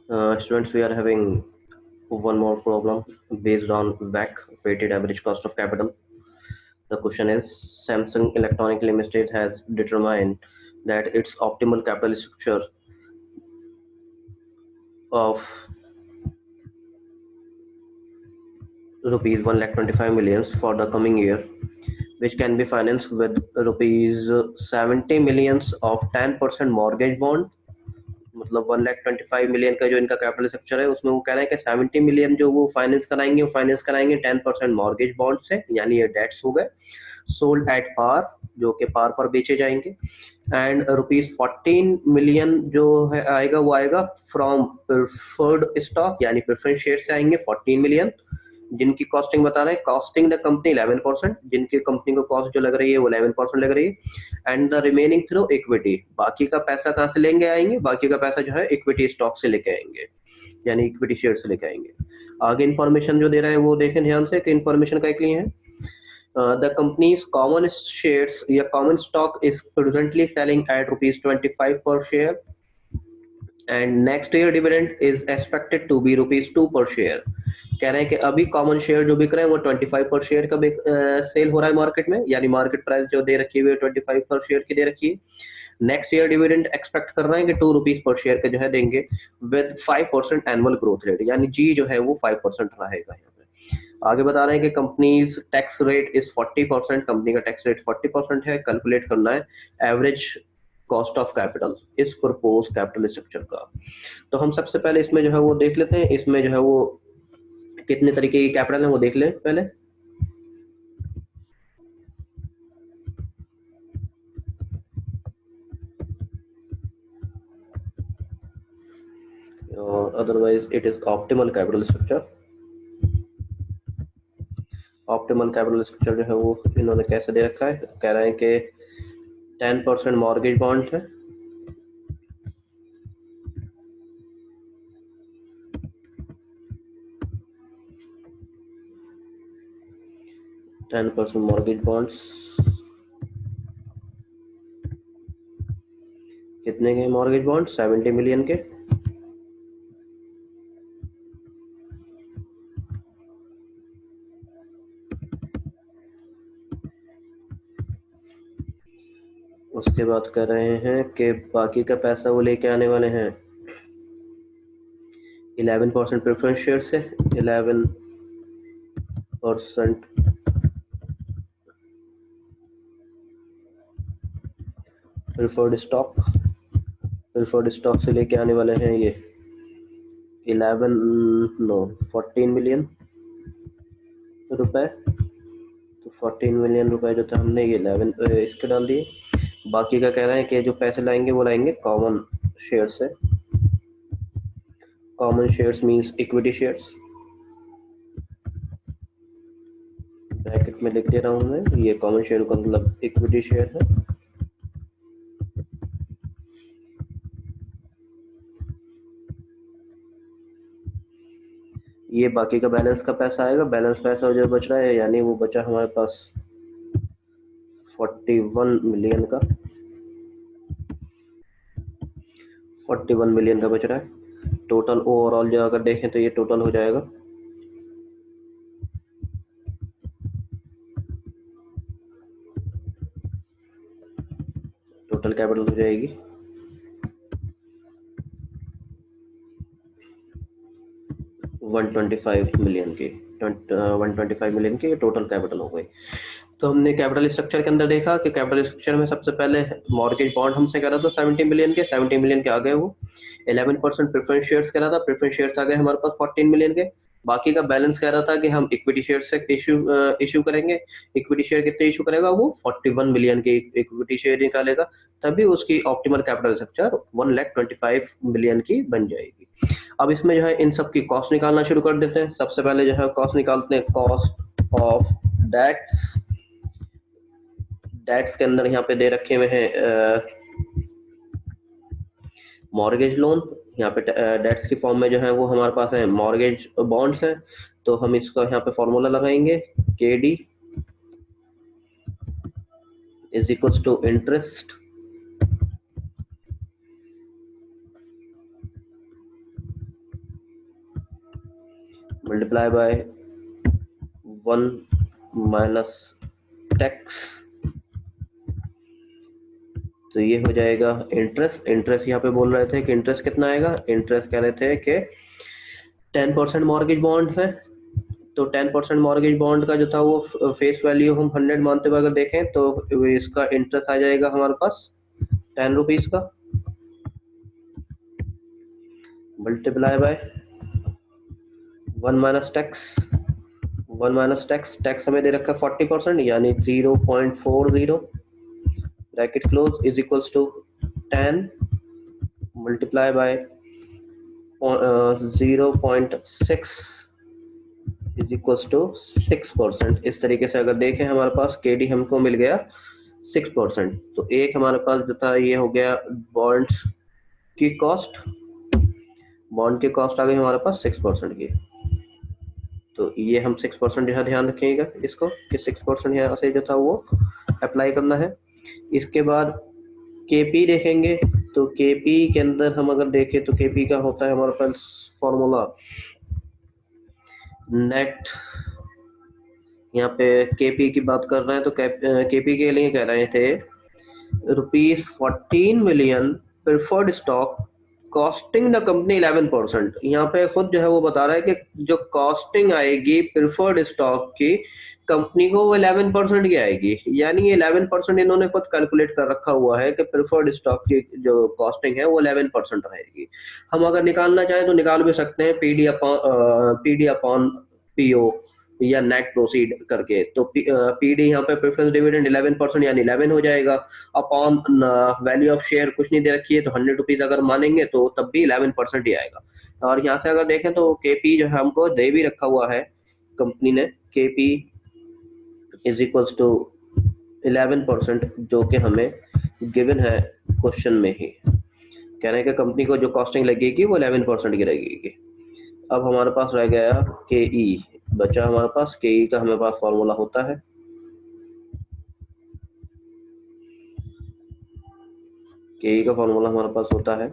Students, we are having one more problem based on WACC, weighted average cost of capital. The question is, Samsung Electronic Limited has determined that its optimal capital structure of rupees 1,25 millions for the coming year, which can be financed with rupees 70 millions of 10% mortgage bond. मतलब 1,25 million का जो इनका capital structure है उसमें वो कह रहे हैं कि 70 मिलियन जो वो फाइनेंस कराएंगे 10% मॉर्गेज बॉन्ड से, यानी ये डेट्स हो गए, सोल्ड एट पार, जो कि पार पर बेचे जाएंगे, एंड रुपीज 14 मिलियन जो है आएगा वो आएगा फ्रॉम प्रिफर्ड स्टॉक, यानी प्रेफरेंस शेयर से आएंगे 14 मिलियन, जिनकी कॉस्टिंग बता रहे हैं, कॉस्टिंग द कंपनी 11%, जिनकी कंपनी को कॉस्ट जो लग रही है वो 11% लग रही है, and the remaining through equity. बाकी का पैसा कहाँ से लेंगे आएंगे, बाकी का पैसा जो है इक्विटी स्टॉक से लेके आएंगे, यानी इक्विटी शेयर से लेके आएंगे। आगे इन्फॉर्मेशन जो दे रहा है वो देखें ध्यान से कि इन्फॉर्मेशन का एक लिए है। The company's common shares या common stock is presently selling at rupees 25 per share, and next year dividend is expected to be rupees 2 per share। कह रहे हैं कि अभी कॉमन शेयर जो बिक रहे हैं वो 25 पर शेयर का सेल हो रहा है मार्केट में, यानी मार्केट प्राइस जो दे रखी हुई है 25 पर शेयर की दे रखी है। नेक्स्ट ईयर डिविडेंड एक्सपेक्ट कर रहे हैं कि 2 रुपीज पर शेयर का जो है देंगे, विद 5% एनुअल ग्रोथ रेट, यानी जी जो है वो 5% रहेगा यहाँ पे। आगे बता रहे हैं कि companies tax rate is 40%, company का टैक्स रेट 40% है। कैलकुलेट करना है एवरेज कॉस्ट ऑफ कैपिटल इस प्रपोज कैपिटल स्ट्रक्चर का। तो हम सबसे पहले इसमें जो है वो देख लेते हैं, इसमें जो है वो कितने तरीके की कैपिटल है वो देख लें पहले। और otherwise it is optimal capital structure. Optimal capital structure जो है वो इन्होंने कैसे दे रखा है, कह रहे हैं कि 10% मॉर्गेज बॉन्ड है, 10% मॉर्गेज बॉन्ड्स कितने के मॉर्गेज बॉन्ड, 70 मिलियन के। उसके बाद कह रहे हैं कि बाकी का पैसा वो लेके आने वाले हैं 11% प्रेफरेंस शेयर से, 11% प्रिफर्ड स्टॉक से लेके आने वाले हैं ये 14 मिलियन रुपए। तो 14 मिलियन रुपए जो था हमने ये 11 इसके डाल दिए। बाकी का कह रहे हैं कि जो पैसे लाएंगे वो लाएंगे कॉमन शेयर से। Common shares means equity shares, bracket में लिख दे रहा हूं मैं, ये कॉमन शेयर का मतलब इक्विटी शेयर है। ये बाकी का बैलेंस का पैसा आएगा, बैलेंस पैसा जो बच रहा है, यानी वो बचा हमारे पास 41 मिलियन का, 41 मिलियन का बच रहा है। टोटल ओवरऑल जो अगर देखें तो ये टोटल हो जाएगा टोटल कैपिटल हो जाएगी 125 मिलियन की, 125 मिलियन की टोटल कैपिटल हो गई। तो हमने कैपिटल स्ट्रक्चर के अंदर देखा कि कैपिटल स्ट्रक्चर में सबसे पहले मॉर्गेज बॉन्ड हमसे कह रहा था 70 मिलियन के, 70 मिलियन के आ गए वो। 11% प्रेफरेंस शेयर्स कह रहा था, प्रेफरेंस शेयर्स आ गए हमारे पास 14 मिलियन के। बाकी का बैलेंस कह रहा था कि हम इक्विटी शेयर से इशू करेंगे। इक्विटी शेयर कितने इशू करेगा वो 41 मिलियन के इक्विटी शेयर निकालेगा, तभी उसकी ऑप्टिमल कैपिटल स्ट्रक्चर 1,25 मिलियन की बन जाएगी। अब इसमें जो है इन सब की कॉस्ट निकालना शुरू कर देते हैं। सबसे पहले जो है कॉस्ट निकालते हैं, कॉस्ट ऑफ डेट्स। डेट्स के अंदर यहाँ पे दे रखे हुए हैं मॉर्गेज लोन, यहाँ पे डेट्स की फॉर्म में जो है वो हमारे पास है मॉर्गेज बॉन्ड्स है। तो हम इसका यहाँ पे फॉर्मूला लगाएंगे, के D is equals to multiply by 1 minus tax, तो ये हो जाएगा इंटरेस्ट। इंटरेस्ट यहाँ पे बोल रहे थे कि इंटरेस्ट कितना आएगा, इंटरेस्ट कह रहे थे कि 10% मॉर्गेज बॉन्ड है, तो 10% मॉर्गेज बॉन्ड का जो था वो फेस वैल्यू हम 100 मानते हुए अगर देखें तो इसका इंटरेस्ट आ जाएगा हमारे पास 10 रुपीज का, multiply by 1 minus tax, 1 minus tax, tax हमें दे रखा है 40% यानी 0.40 bracket close is equals to 10 multiply by 0.6 is equals to 6%। इस तरीके से अगर देखें हमारे पास के डी हमको मिल गया 6%। तो एक हमारे पास जो था ये हो गया बॉन्ड्स की कॉस्ट, बॉन्ड की कॉस्ट आ गई हमारे पास 6% की। तो ये हम 6% यहाँ ध्यान रखिएगा इसको कि 6% यहाँ से जो था वो अप्लाई करना है। इसके बाद केपी देखेंगे, तो केपी के अंदर हम अगर देखें तो केपी का होता है हमारे पास फॉर्मूला नेट, यहाँ पे केपी की बात कर रहे हैं तो केपी के लिए कह रहे थे ₹14 million preferred stock costing the company 11%। यहाँ पे खुद जो है वो बता रहा है कि जो कॉस्टिंग आएगी प्रेफर्ड स्टॉक की कंपनी को वो 11% की आएगी, यानी ये 11% इन्होंने खुद कैलकुलेट कर रखा हुआ है कि प्रेफर्ड स्टॉक की जो कॉस्टिंग है वो 11% रहेगी। हम अगर निकालना चाहें तो निकाल भी सकते हैं पीडी अपॉन पीओ या नेट प्रोसीड करके। तो पीडी यहाँ पे प्रेफरेंस डिविडेंड 11% यानी 11 हो जाएगा, अपॉन वैल्यू ऑफ शेयर कुछ नहीं दे रखी है तो 100 रुपीज अगर मानेंगे तो तब भी 11% ही आएगा। और यहाँ से अगर देखें तो केपी जो है हमको दे भी रखा हुआ है कंपनी ने, केपी इज इक्वल्स टू 11%, जो कि हमें गिवन है क्वेश्चन में ही, कह रहे हैं कि कंपनी को जो कॉस्टिंग लगेगी वो 11% की लगेगी। अब हमारे पास रह गया के ई, बचा हमारे पास के ई का हमारे पास फॉर्मूला होता है के ई का फॉर्मूला हमारे पास होता है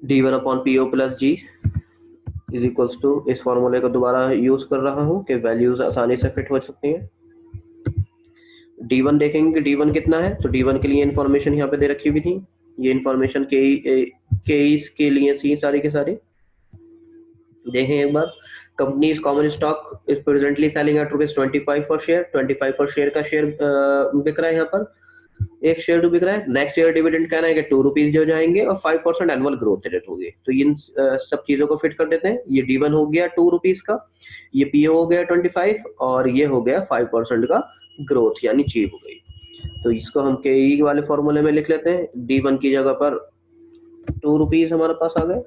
D1 upon P O plus G is equals to, इस फॉर्मूले को दोबारा यूज कर रहा हूं कि वैल्यूज आसानी से फिट हो सकती हैं। D1 देखेंगे D1 कितना है, तो D1 के लिए इंफॉर्मेशन यहाँ पे दे रखी हुई थी, ये इंफॉर्मेशन के के लिए थी सारी के सारी। देखें एक बार, company common stock is presently selling at ₹25 per share, 25 per share का शेयर बिक रहा है, यहाँ पर एक शेयर टू बिक रहा है। नेक्स्ट ईयर डिविडेंड कहना है कि ₹2 जो जाएंगे और 5% एनुअल ग्रोथ रेट होगी। तो इन सब चीजों को फिट कर देते हैं। ये D1 हो गया ₹2 का, ये पीओ हो गया 25 और ये हो गया 5% का ग्रोथ यानी अचीव हो गई। तो इसको हम के ई वाले फॉर्मूले में लिख लेते हैं। D1 की जगह पर ₹2 हमारे पास आ गए,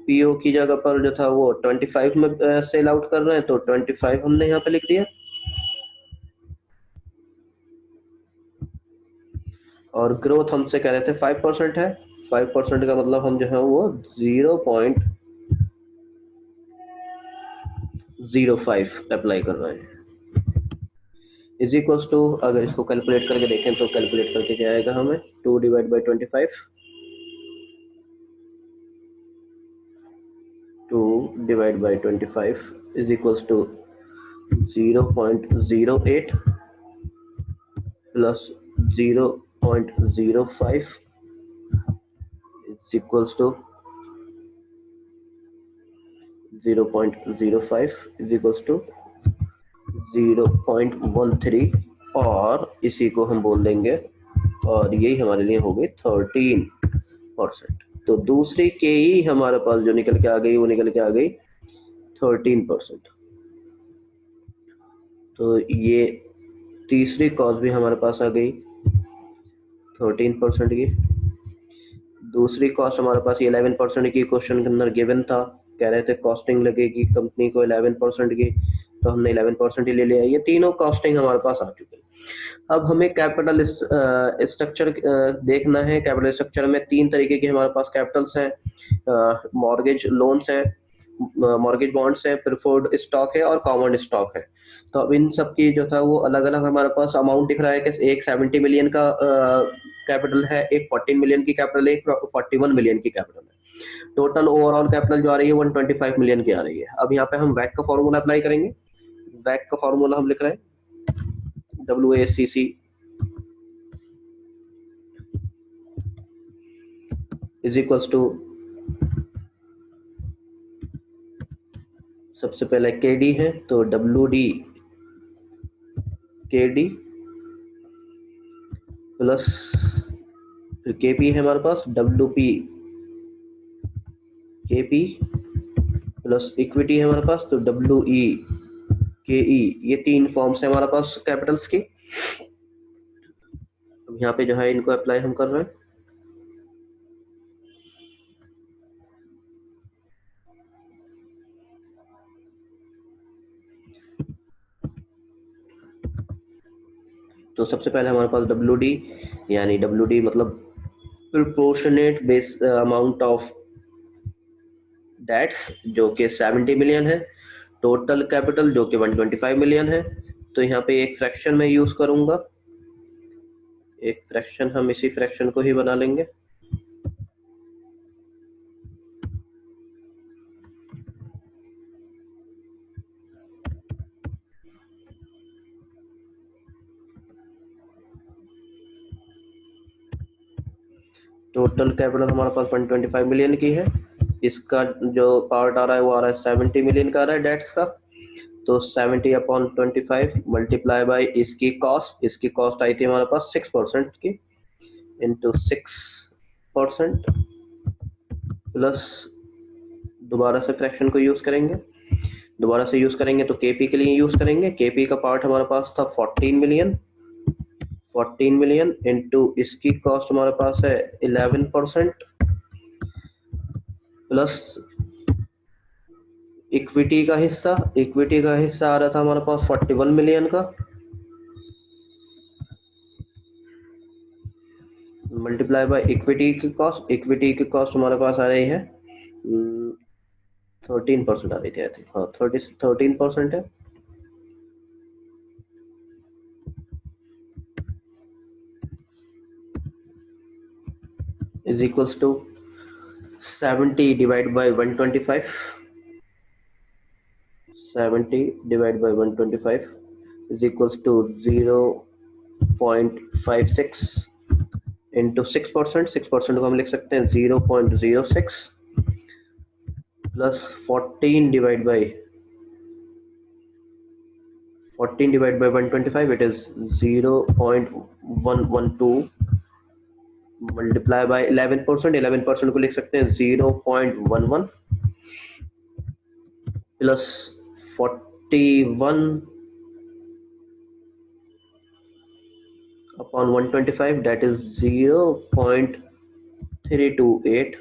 पीओ की जगह पर जो था वो 25 में सेल आउट कर रहे हैं तो 25 हमने यहाँ पे लिख दिया, और ग्रोथ हमसे कह रहे थे 5% है। 5% का मतलब हम जो है वो 0.05 अप्लाई कर रहे हैं, इज इक्वल्स टू, अगर इसको कैलकुलेट करके देखें तो कैलकुलेट करके क्या आएगा हमें, 2 divide by 25, 2 divide by 25 is equals to 0.08 plus 0.05 is equals to 0.05 is equals to 0.13, और इसी को हम बोल देंगे, और यही हमारे लिए हो गई 13%। तो दूसरी के ही हमारे पास जो निकल के आ गई वो निकल के आ गई 13%। तो ये तीसरी कॉस्ट भी हमारे पास आ गई 13% की। दूसरी कॉस्ट हमारे पास 11% की क्वेश्चन के अंदर गिवन था, कह रहे थे कॉस्टिंग लगेगी कंपनी को 11% की, तो हमने 11% ही ले लिया। ये तीनों कॉस्टिंग हमारे पास आ चुके हैं। अब हमें कैपिटल स्ट्रक्चर देखना है। कैपिटल स्ट्रक्चर में 3 तरीके के हमारे पास कैपिटल्स हैं, मॉर्गेज लोन्स हैं, मॉर्गेज बॉन्ड्स है, प्रेफर्ड स्टॉक है और कॉमन स्टॉक है। तो अब इन सब की जो था वो अलग अलग हमारे पास अमाउंट दिख रहा है कि एक 70 मिलियन का कैपिटल है, एक 14 मिलियन की कैपिटल है, एक 41 मिलियन की कैपिटल है। टोटल ओवरऑल कैपिटल जो आ रही है 125 मिलियन की आ रही है। अब यहाँ पे हम वैक का फॉर्मूला अप्लाई करेंगे। वैक का फॉर्मूला हम लिख रहे हैं WACC इज इक्वल्स टू, सबसे पहले KD है तो WD KD प्लस फिर KP है हमारे पास WP KP प्लस इक्विटी है हमारे पास तो WE KE। ये तीन फॉर्म्स है हमारे पास कैपिटल्स की। अब यहाँ पे जो है इनको अप्लाई हम कर रहे हैं। तो सबसे पहले हमारे पास WD, यानी WD मतलब proportionate base amount of debts जो कि 70 मिलियन है, टोटल कैपिटल जो कि 125 मिलियन है। तो यहाँ पे एक फ्रैक्शन में यूज करूंगा, एक फ्रैक्शन हम इसी फ्रैक्शन को ही बना लेंगे। टोटल कैपिटल हमारे पास 125 मिलियन की है, इसका जो पार्ट आ रहा है वो आ रहा है 70 मिलियन का आ रहा है डेट्स का। तो 70/25 मल्टीप्लाई बाई इसकी कॉस्ट आई थी हमारे पास 6% की, इंटू 6% प्लस दोबारा से फ्रैक्शन को यूज करेंगे। दोबारा से यूज करेंगे तो KP के लिए यूज करेंगे। KP का पार्ट हमारे पास था 14 मिलियन इंटू इसकी कॉस्ट हमारे पास है 11% प्लस इक्विटी का हिस्सा आ रहा था हमारे पास 41 मिलियन का, मल्टीप्लाई बाय इक्विटी की कॉस्ट हमारे पास आ रही है 13% आ रही थी, आई थिंक। हाँ 13% है। Is equals to 70 divide by 125, 70 divide by 125 is equals to 0.56 into 6% को हम लिख सकते हैं 0.06 plus 14 divide by 125 it is 0.112 multiply by 11% को लिख सकते हैं 0.11 plus 41 upon 125 that is 0.328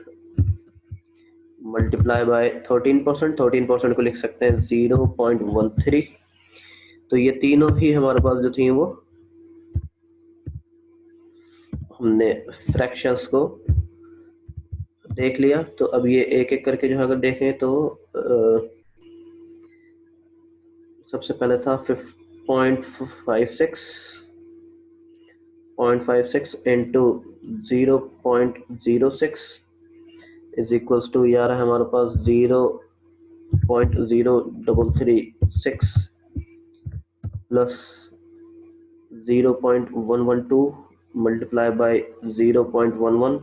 multiply by 13% को लिख सकते हैं 0.13। तो ये तीनों ही हमारे पास जो थी वो हमने फ्रैक्शंस को देख लिया। तो अब ये एक एक करके जो अगर देखें तो सबसे पहले था 0.56 इंटू 0.06 इज इक्वल्स टू ये आ रहा है हमारे पास 0.0336 plus 0.112 multiply by 0.11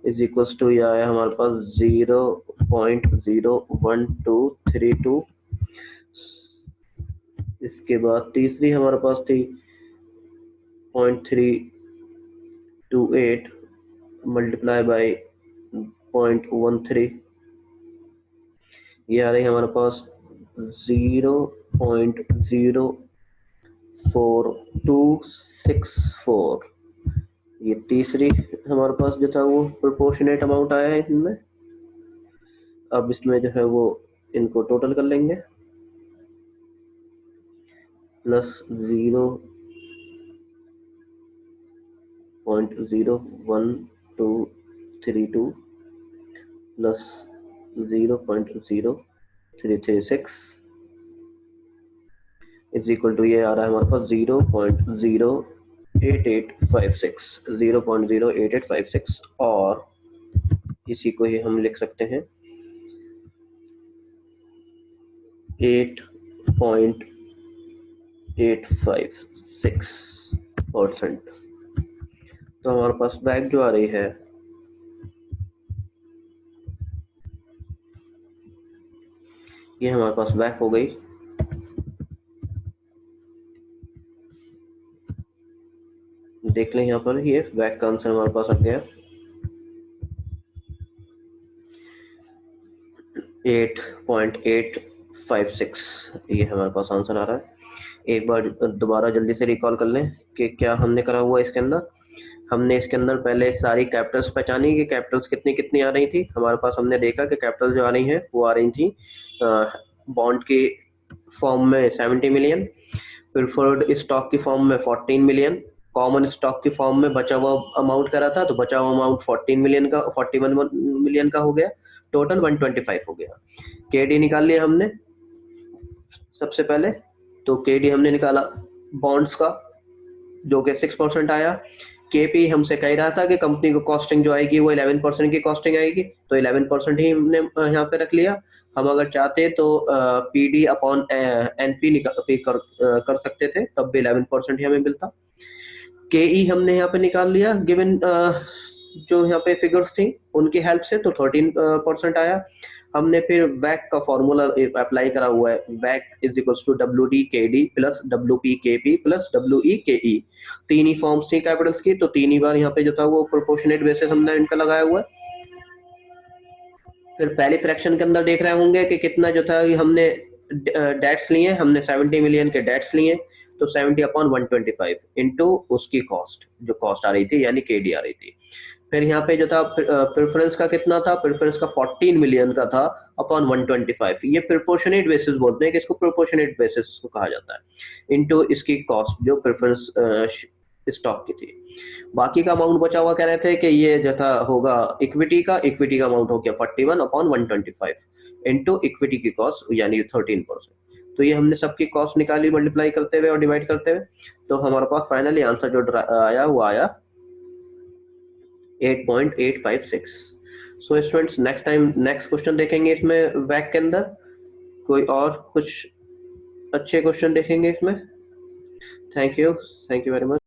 is equals to ये आया हमारे पास 0.01232। इसके बाद तीसरी हमारे पास थी 0.328 मल्टीप्लाई बाय 0.13, ये आ रही है हमारे पास 0.04264। ये तीसरी हमारे पास जो था वो प्रोपोर्शनेट अमाउंट आया है इनमें। अब इसमें जो है वो इनको टोटल कर लेंगे, plus 0.01232 plus 0.0336 is equal to ये आ रहा है हमारे पास 0.08856 और इसी को ही हम लिख सकते हैं 8.856%। तो हमारे पास बैक जो आ रही है ये हमारे पास बैक हो गई। देख लें यहाँ पर ये बैक का आंसर हमारे पास आ गया 8.856। ये हमारे पास आंसर आ रहा है। एक बार दोबारा जल्दी से रिकॉल कर लें कि क्या हमने करा हुआ इसके अंदर। हमने इसके अंदर पहले सारी कैपिटल्स पहचानी कि कैपिटल्स कितनी कितनी आ रही थी हमारे पास। हमने देखा कि कैपिटल जो आ रही हैं वो आ रही थी बॉन्ड के फॉर्म में 70 मिलियन, प्रिफर्ड स्टॉक की फॉर्म में 14 मिलियन, कॉमन स्टॉक की फॉर्म में बचा हुआ अमाउंट करा था तो बचा हुआ अमाउंट 14 मिलियन का 41 मिलियन का हो गया, टोटल 125 हो गया। केडी निकाल लिया हमने सबसे पहले। तो केडी हमने निकाला बॉन्ड्स का जो कि 6% आया। केपी हमसे कह रहा था कि कंपनी को कॉस्टिंग जो आएगी वो 11% की कॉस्टिंग आएगी, तो 11% ही हमने यहाँ पे रख लिया। हम अगर चाहते तो पीडी अपॉन एनपी कर सकते थे, तब भी 11% ही हमें मिलता। केई हमने यहाँ पे निकाल लिया गिवन जो यहाँ पे फिगर्स थी उनकी हेल्प से, तो 13% आया। हमने फिर बैक का फॉर्मूला अप्लाई करा हुआ है, बैक is equals to W D के डी प्लस डब्ल्यू पी के पी प्लस डब्ल्यू ई के ई। तीन ही फॉर्म्स थी कैपिटल्स की, तो तीन ही बार यहाँ पे जो था वो प्रोपोर्शनेट बेसिस हमने इनका लगाया हुआ है। फिर पहले फ्रैक्शन के अंदर देख रहे होंगे कि कितना जो था हमने डेट्स लिए, हमने 70 मिलियन के डेट्स लिए, तो 70 अपॉन 125 इंटू उसकी कॉस्ट जो कॉस्ट आ रही थी यानी केडी आ रही थी। फिर यहाँ पे जो था प्रेफरेंस का कितना था, प्रेफरेंस का 14 मिलियन का था अपॉन 125। ये प्रोपोर्शनेट बेसिस बोलते हैं कि इसको प्रोपोर्शनेट बेसिस को कहा जाता है, इनटू इसकी कॉस्ट जो प्रेफरेंस स्टॉक की थी। बाकी का अमाउंट बचा हुआ कह रहे थे कि ये जो था होगा इक्विटी का अमाउंट हो गया 41 अपॉन 125 इंटू इक्विटी की कॉस्ट यानी 13%। तो ये हमने सबकी कॉस्ट निकाली मल्टीप्लाई करते हुए और डिवाइड करते हुए, तो हमारे पास फाइनली आंसर जो आया वो आया 8.856। So students next time next question देखेंगे इसमें वैक के अंदर, कोई और कुछ अच्छे क्वेश्चन देखेंगे इसमें। Thank you very much.